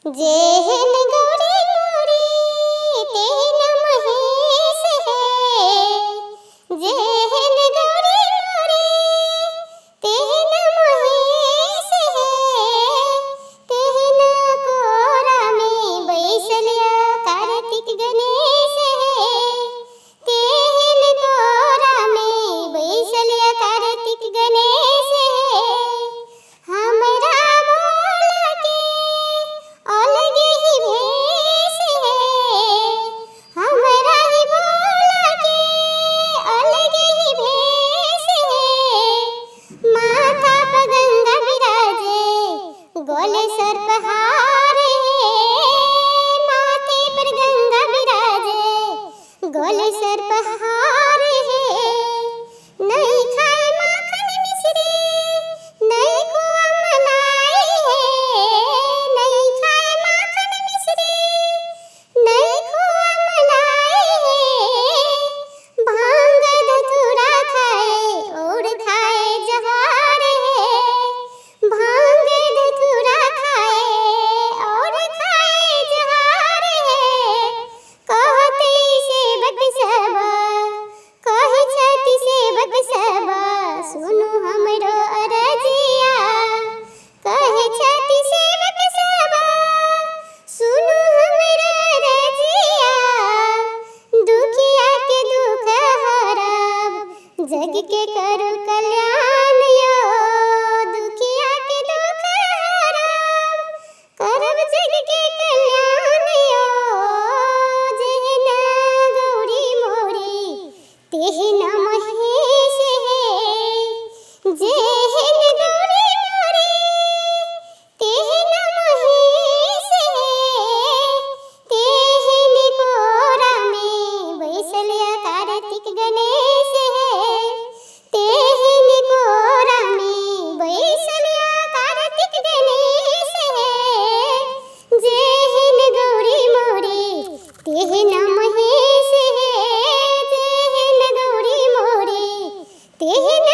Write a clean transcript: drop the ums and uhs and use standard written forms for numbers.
जेहन गौरी मोरी तेहन महेश है। जेहन गौरी मोरी तेहन महेश है। तेहन कोरा में बैसलिया कार्तिक गणेश है। तेहन कोरा में बैसलिया कार्तिक गणेश है। हमरा बोल के अलगे ही भेष है। हमरा ही बोल के अलगे ही भेष है। माथा पर गंगा विराजे गले सर्पहार है। माथे पर गंगा विराजे गले सर्पहार है। नहीं खाए माखन मिश्री नहीं खोआ मलाई है। नहीं खाए माखन मिश्री नहीं खोआ मलाई है। भांग धतूरा खाए और खाए जहर है। भांग धतूरा खाए और खाए जहर है। कहते सेवक सब कहे छथि सेवक सब सुनु हमरो अरजिया। कहे छथि सेवक सब सुनु हमरो अरजिया। दुखिया के दुख हरब जग के करू कल्याण यो। दुखिया के दुख हरब करब जग के कल्याण यो। जेहन गौरी मोरी तेहन महेश है। जेहन गौरी मोरी तेहन महेश है। तेहन कोरा में बैसलिया कार्तिक गणेश है। तेहन कोरा में बैसलिया कार्तिक गणेश है। जेहन गौरी मोरी तेहन महेश है। जेहन गौरी मोरी तेहन